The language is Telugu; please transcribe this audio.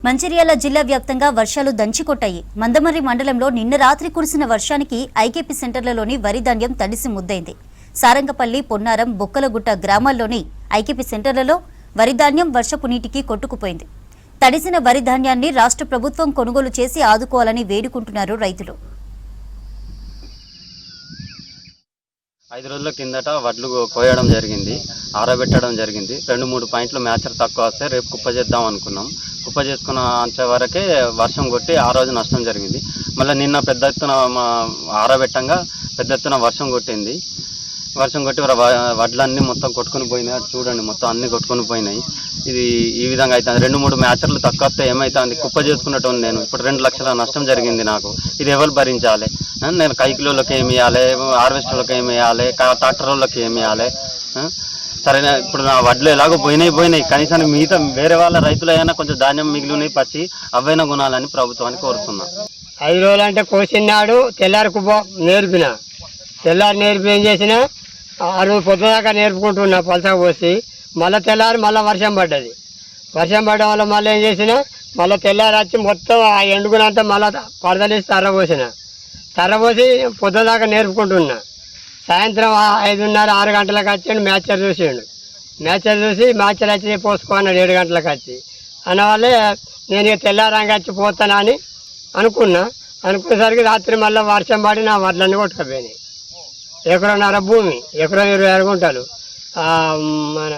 మంచిర్యాల జిల్లా వ్యాప్తంగా వర్షాలు దంచికొట్టాయి. మందమర్రి మండలంలో నిన్న రాత్రి కురిసిన వర్షానికి ఐకేపీ సెంటర్లలోని వరి ధాన్యం తడిసి ముద్దైంది. సారంగపల్లి, పొన్నారం, బొక్కలగుట్ట గ్రామాల్లోని ఐకేపీ సెంటర్లలో వరి ధాన్యం వర్షపు నీటికి కొట్టుకుపోయింది. తడిసిన వరి ధాన్యాన్ని రాష్ట్ర ప్రభుత్వం కొనుగోలు చేసి ఆదుకోవాలని వేడుకుంటున్నారు రైతులు. 5 రోజుల కిందట వడ్లు కోయడం జరిగింది, ఆరబెట్టడం జరిగింది. 2-3 పాయింట్లు మ్యాచర్ తక్కువ వస్తే రేపు కుప్ప చేద్దాం అనుకున్నాం. కుప్ప చేసుకున్న అంచే వరకే వర్షం కొట్టి ఆ రోజు నష్టం జరిగింది. మళ్ళీ నిన్న పెద్ద ఎత్తున ఆరబెట్టంగా పెద్ద ఎత్తున వర్షం కొట్టింది. వర్షం కొట్టి వడ్లన్నీ మొత్తం కొట్టుకుని పోయినాయి. చూడండి, మొత్తం అన్నీ కొట్టుకుని పోయినాయి. ఇది ఈ విధంగా అవుతుంది. 2-3 మ్యాచర్లు తక్కువ వస్తే ఏమవుతుంది? కుప్ప చేసుకున్నట్టు నేను ఇప్పుడు 2 లక్షల నష్టం జరిగింది నాకు. ఇది ఎవరు భరించాలి? నేను కైకిలోళ్ళకి ఏమి ఇవ్వాలి, హార్వెస్టర్లకు ఏమి ఇవ్వాలి, ట్రాక్టర్ వాళ్ళకి ఏమి ఇవ్వాలి? సరేనా, ఇప్పుడు నా వడ్లు ఎలాగో పోయినాయి. కనీసానికి మిగతా వేరే వాళ్ళ రైతులు అయినా కొంచెం ధాన్యం మిగిలినవి పచ్చి అవైనా కొనాలని ప్రభుత్వానికి కోరుతున్నా. 5 రోజులు అంటే కోసినాడు, తెల్లారి కుప్ప నేర్పిన. తెల్లారి నేర్పి ఏం చేసిన, ఆ రోజు పొద్దుదాకా నేర్పుకుంటున్నా పలసగా పోసి. మళ్ళీ తెల్లారి మళ్ళీ వర్షం పడ్డది. వర్షం పడడం వల్ల మళ్ళీ ఏం చేసిన, మళ్ళీ తెల్లారి వచ్చి మొత్తం ఆ ఎండుకునంతా మళ్ళీ పడదలేసి తర్రపోసిన. తర్రపోసి పొద్దుదాకా నేర్పుకుంటున్నా. సాయంత్రం 5:30-6 గంటలకు వచ్చాడు, మ్యాచర్ చూసాడు. మ్యాచర్ చూసి మ్యాచర్ వచ్చి పోసుకోన్నాడు 7 గంటలకు వచ్చి. అన్నవాళ్ళే నేను ఇక తెల్లారంగా వచ్చి పోతానని అనుకునేసరికి రాత్రి మళ్ళీ వర్షం పడి నా వడ్లన్నీ కొట్టుకుపోయినాయి. 1.5 ఎకరం భూమి, 1 ఎకరం 20 గుంటలు మన